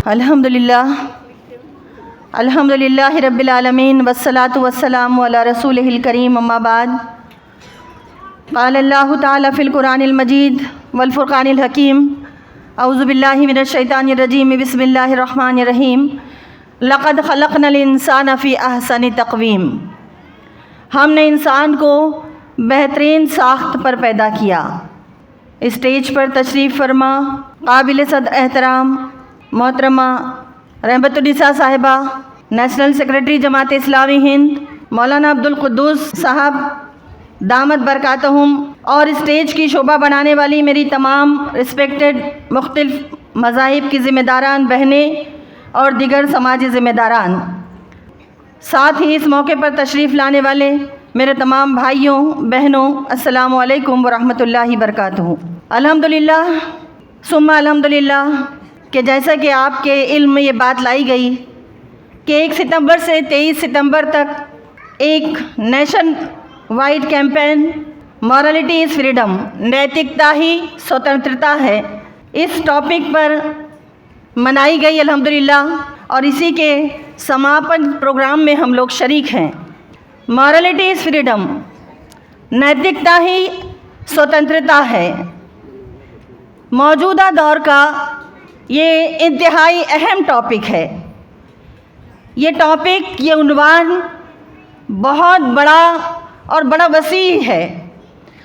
अल्हम्दुलिल्लाह रब्बिल आलमीन वस्सलातु वस्सलामु अला रसूलिहिल करीम अम्मा बाद। क़ाल अल्लाहु तआला फ़िल क़ुरानिल मजीद वल फ़ुरक़ानिल हकीम अऊज़ु बिल्लाहि मिनश शैतानिर रजीम बिस्मिल्लाहिर रहमानिर रहीम लक़द ख़लक़नल इंसाना फ़ी अहसनि तक़वीम। हमने इंसान को बेहतरीन साख्त पर पैदा किया। स्टेज पर तशरीफ़ फरमा काबिल सद एहतराम मोहतरमा रहमतुन्निसा साहिबा, नेशनल सेक्रेटरी जमात इस्लामी हिंद मौलाना अब्दुल कुद्दूस साहब दामत बरकातहुम, और स्टेज की शोभा बनाने वाली मेरी तमाम रिस्पेक्टेड मुख्तलिफ मज़ाहिब की ज़िम्मेदारान बहनें और दिगर समाजी ज़िम्मेदारान, साथ ही इस मौके पर तशरीफ़ लाने वाले मेरे तमाम भाइयों बहनों, अस्सलामु अलैकुम व रहमतुल्लाहि बरकातुहू। अल्हम्दुलिल्लाह सुम्मा अल्हम्दुलिल्लाह कि जैसा कि आपके इल्म में ये बात लाई गई कि 1 सितंबर से 23 सितंबर तक एक nation wide campaign morality is freedom, नैतिकता ही स्वतंत्रता है, इस टॉपिक पर मनाई गई अल्हम्दुलिल्लाह, और इसी के समापन प्रोग्राम में हम लोग शरीक हैं। मॉरलिटी इज़ फ्रीडम, नैतिकता ही स्वतंत्रता है, मौजूदा दौर का ये इंतहाई अहम टॉपिक है। ये टॉपिक, ये उन्वान बहुत बड़ा और बड़ा वसी है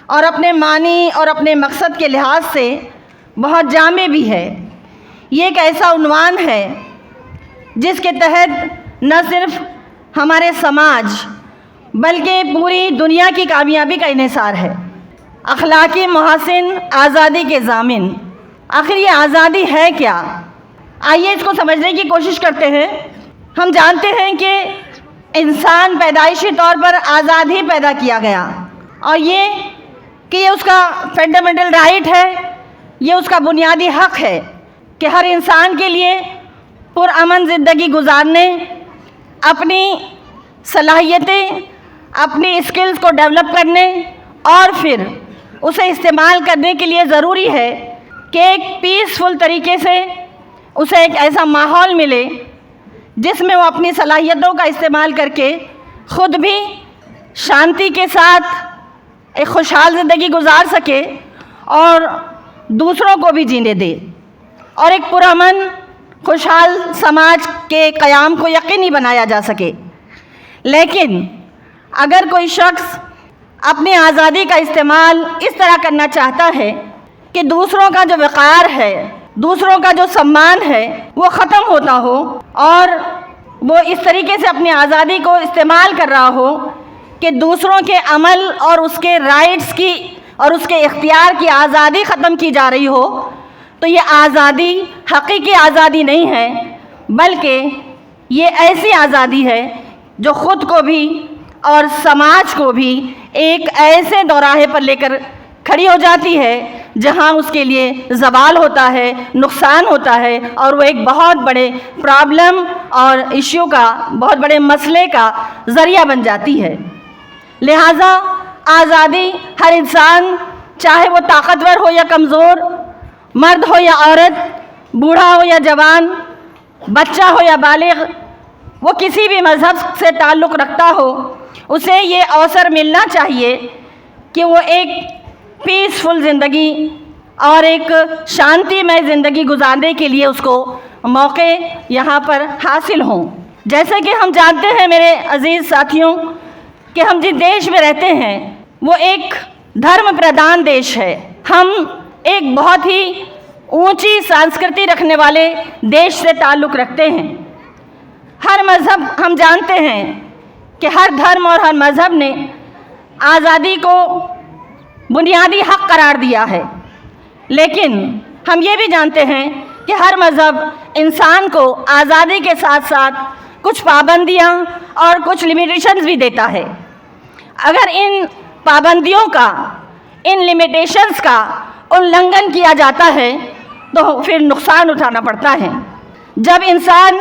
और अपने मानी और अपने मकसद के लिहाज से बहुत जामे भी है। ये एक ऐसा उन्वान है जिसके तहत न सिर्फ हमारे समाज बल्कि पूरी दुनिया की कामयाबी का इन्हिसार है। अखलाकी मुहसिन, आज़ादी के ज़ामिन। आखिर ये आज़ादी है क्या? आइए इसको समझने की कोशिश करते हैं। हम जानते हैं कि इंसान पैदाइशी तौर पर आज़ाद ही पैदा किया गया, और ये उसका फंडामेंटल राइट है, ये उसका बुनियादी हक़ है कि हर इंसान के लिए पुरअमन ज़िंदगी गुजारने, अपनी सलाहियतें, अपनी स्किल्स को डेवलप करने और फिर उसे इस्तेमाल करने के लिए ज़रूरी है कि एक पीसफुल तरीके से उसे एक ऐसा माहौल मिले जिसमें वो अपनी सलाहियतों का इस्तेमाल करके ख़ुद भी शांति के साथ एक खुशहाल ज़िंदगी गुजार सके और दूसरों को भी जीने दे, और एक पुरअमन खुशहाल समाज के क़याम को यकीनी बनाया जा सके। लेकिन अगर कोई शख्स अपनी आज़ादी का इस्तेमाल इस तरह करना चाहता है कि दूसरों का जो वक़ार है, दूसरों का जो सम्मान है वो ख़त्म होता हो, और वो इस तरीके से अपनी आज़ादी को इस्तेमाल कर रहा हो कि दूसरों के अमल और उसके राइट्स की और उसके इख्तियार की आज़ादी ख़त्म की जा रही हो, तो ये आज़ादी हकीकी आज़ादी नहीं है, बल्कि ये ऐसी आज़ादी है जो ख़ुद को भी और समाज को भी एक ऐसे दौराहे पर लेकर खड़ी हो जाती है जहां उसके लिए ज़वाल होता है, नुकसान होता है, और वो एक बहुत बड़े प्रॉब्लम और इश्यू का, बहुत बड़े मसले का ज़रिया बन जाती है। लिहाजा आज़ादी हर इंसान, चाहे वो ताकतवर हो या कमज़ोर, मर्द हो या औरत, बूढ़ा हो या जवान, बच्चा हो या बालिग, वो किसी भी मज़हब से ताल्लुक़ रखता हो, उसे ये अवसर मिलना चाहिए कि वो एक पीसफुल ज़िंदगी और एक शांतिमय ज़िंदगी गुजारने के लिए उसको मौके यहाँ पर हासिल हों। जैसे कि हम जानते हैं मेरे अज़ीज़ साथियों कि हम जिस देश में रहते हैं वो एक धर्म प्रधान देश है। हम एक बहुत ही ऊंची संस्कृति रखने वाले देश से ताल्लुक़ रखते हैं। हर मज़हब, हम जानते हैं कि हर धर्म और हर मज़हब ने आज़ादी को बुनियादी हक़ करार दिया है, लेकिन हम ये भी जानते हैं कि हर मज़हब इंसान को आज़ादी के साथ साथ कुछ पाबंदियाँ और कुछ लिमिटेशंस भी देता है। अगर इन पाबंदियों का, इन लिमिटेशंस का उल्लंघन किया जाता है तो फिर नुकसान उठाना पड़ता है। जब इंसान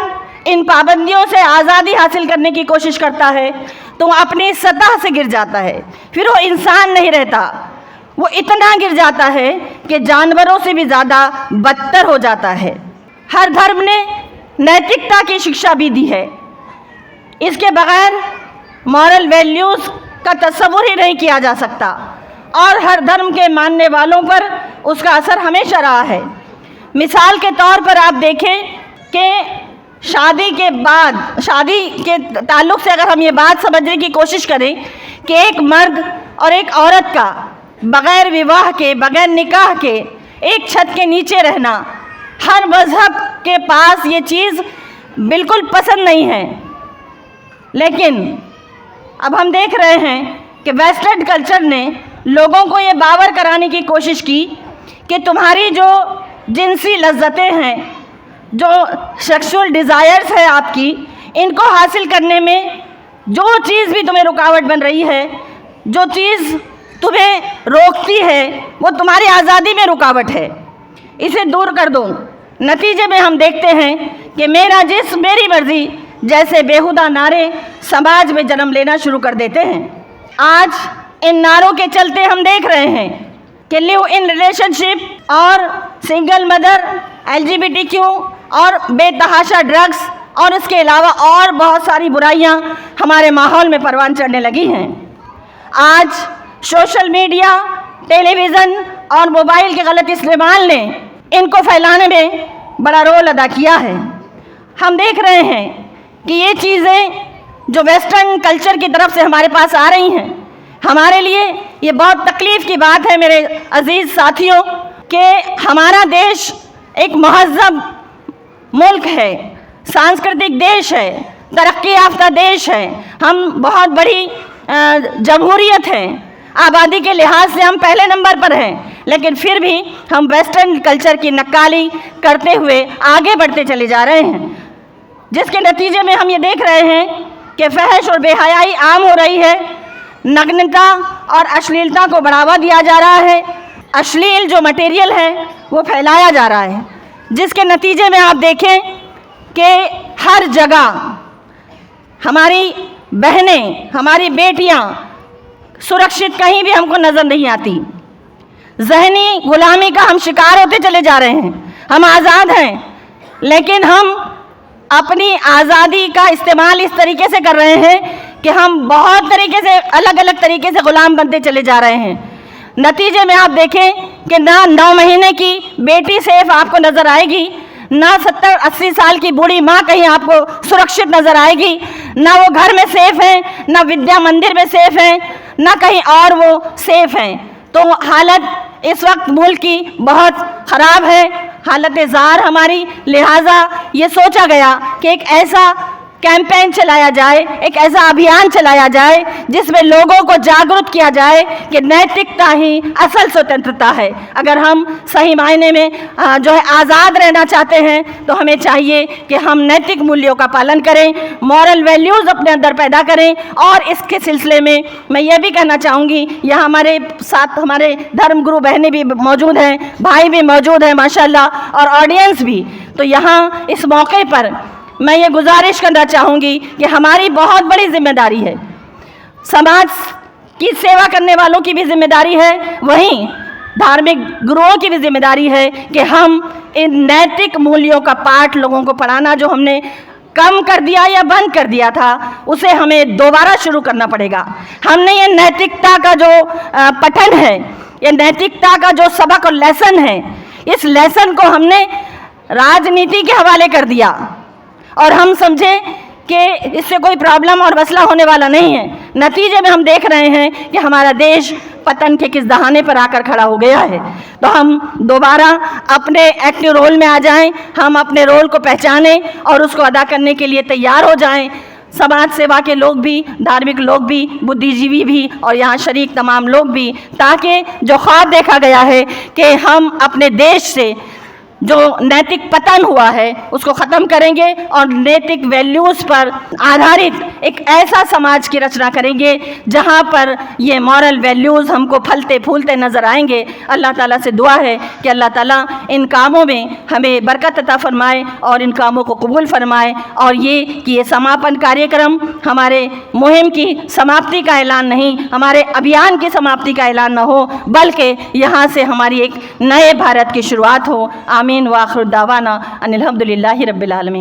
इन पाबंदियों से आज़ादी हासिल करने की कोशिश करता है तो वो अपनी सतह से गिर जाता है, फिर वो इंसान नहीं रहता, वो इतना गिर जाता है कि जानवरों से भी ज़्यादा बदतर हो जाता है। हर धर्म ने नैतिकता की शिक्षा भी दी है। इसके बगैर मॉरल वैल्यूज़ का तस्वुर ही नहीं किया जा सकता और हर धर्म के मानने वालों पर उसका असर हमेशा रहा है। मिसाल के तौर पर आप देखें कि शादी के बाद, शादी के ताल्लुक़ से अगर हम ये बात समझने की कोशिश करें कि एक मर्द और एक औरत का बग़ैर विवाह के, बग़ैर निकाह के एक छत के नीचे रहना, हर मज़हब के पास ये चीज़ बिल्कुल पसंद नहीं है। लेकिन अब हम देख रहे हैं कि वेस्टर्न कल्चर ने लोगों को ये बावर कराने की कोशिश की कि तुम्हारी जो जिनसी लज्जतें हैं, जो सेक्सुअल डिज़ायर्स है आपकी, इनको हासिल करने में जो चीज़ भी तुम्हें रुकावट बन रही है, जो चीज़ तुम्हें रोकती है, वो तुम्हारी आज़ादी में रुकावट है, इसे दूर कर दो। नतीजे में हम देखते हैं कि मेरा जिस्म मेरी मर्ज़ी जैसे बेहुदा नारे समाज में जन्म लेना शुरू कर देते हैं। आज इन नारों के चलते हम देख रहे हैं कि लिव इन रिलेशनशिप और सिंगल मदर, LGBTQ और बेतहाशा ड्रग्स और इसके अलावा और बहुत सारी बुराइयां हमारे माहौल में परवान चढ़ने लगी हैं। आज सोशल मीडिया, टेलीविज़न और मोबाइल के गलत इस्तेमाल ने इनको फैलाने में बड़ा रोल अदा किया है। हम देख रहे हैं कि ये चीज़ें जो वेस्टर्न कल्चर की तरफ से हमारे पास आ रही हैं, हमारे लिए ये बहुत तकलीफ़ की बात है मेरे अज़ीज़ साथियों कि हमारा देश एक महज़्ज़ब मुल्क है, सांस्कृतिक देश है, तरक्की याफ्ता देश है, हम बहुत बड़ी जमहूरियत है, आबादी के लिहाज से हम पहले नंबर पर हैं, लेकिन फिर भी हम वेस्टर्न कल्चर की नक्काली करते हुए आगे बढ़ते चले जा रहे हैं, जिसके नतीजे में हम ये देख रहे हैं कि फहश और बेहयाई आम हो रही है, नग्नता और अश्लीलता को बढ़ावा दिया जा रहा है, अश्लील जो मटेरियल है वो फैलाया जा रहा है, जिसके नतीजे में आप देखें कि हर जगह हमारी बहनें, हमारी बेटियां सुरक्षित कहीं भी हमको नज़र नहीं आती। ज़हनी गुलामी का हम शिकार होते चले जा रहे हैं। हम आज़ाद हैं, लेकिन हम अपनी आज़ादी का इस्तेमाल इस तरीके से कर रहे हैं कि हम बहुत तरीके से, अलग अलग तरीके से ग़ुलाम बनते चले जा रहे हैं। नतीजे में आप देखें कि ना 9 महीने की बेटी सेफ आपको नज़र आएगी, ना 70-80 साल की बूढ़ी माँ कहीं आपको सुरक्षित नज़र आएगी, ना वो घर में सेफ़ हैं, ना विद्या मंदिर में सेफ़ हैं, ना कहीं और वो सेफ़ हैं। तो हालत इस वक्त मुल्क की बहुत ख़राब है, हालत ज़ार हमारी, लिहाजा ये सोचा गया कि एक ऐसा कैंपेन चलाया जाए, एक ऐसा अभियान चलाया जाए जिसमें लोगों को जागरूक किया जाए कि नैतिकता ही असल स्वतंत्रता है। अगर हम सही मायने में जो है आज़ाद रहना चाहते हैं तो हमें चाहिए कि हम नैतिक मूल्यों का पालन करें, मॉरल वैल्यूज़ अपने अंदर पैदा करें। और इसके सिलसिले में मैं ये भी कहना चाहूँगी, यहाँ हमारे साथ हमारे धर्म गुरु बहनें भी मौजूद हैं, भाई भी मौजूद हैं माशाल्लाह, और ऑडियंस भी। तो यहाँ इस मौके पर मैं ये गुजारिश करना चाहूँगी कि हमारी बहुत बड़ी जिम्मेदारी है, समाज की सेवा करने वालों की भी जिम्मेदारी है, वहीं धार्मिक गुरुओं की भी जिम्मेदारी है कि हम इन नैतिक मूल्यों का पाठ लोगों को पढ़ाना जो हमने कम कर दिया या बंद कर दिया था, उसे हमें दोबारा शुरू करना पड़ेगा। हमने ये नैतिकता का जो पठन है, ये नैतिकता का जो सबक और लेसन है, इस लेसन को हमने राजनीति के हवाले कर दिया और हम समझे कि इससे कोई प्रॉब्लम और मसला होने वाला नहीं है। नतीजे में हम देख रहे हैं कि हमारा देश पतन के किस दहाने पर आकर खड़ा हो गया है। तो हम दोबारा अपने एक्टिव रोल में आ जाएं, हम अपने रोल को पहचानें और उसको अदा करने के लिए तैयार हो जाएं। समाज सेवा के लोग भी, धार्मिक लोग भी, बुद्धिजीवी भी और यहाँ शरीक तमाम लोग भी, ताकि जो ख्वाब देखा गया है कि हम अपने देश से जो नैतिक पतन हुआ है उसको ख़त्म करेंगे और नैतिक वैल्यूज़ पर आधारित एक ऐसा समाज की रचना करेंगे जहाँ पर ये मॉरल वैल्यूज़ हमको फलते फूलते नज़र आएंगे। अल्लाह ताला से दुआ है कि अल्लाह ताला इन कामों में हमें बरकत अता फरमाए और इन कामों को कबूल फरमाए, और ये कि ये समापन कार्यक्रम हमारे मुहिम की समाप्ति का ऐलान नहीं, हमारे अभियान की समाप्ति का ऐलान न हो, बल्कि यहाँ से हमारी एक नए भारत की शुरुआत हो। आमीन व आखिर दावाना अनिल हम्दुलिल्लाहि रब्बिल आलमीन।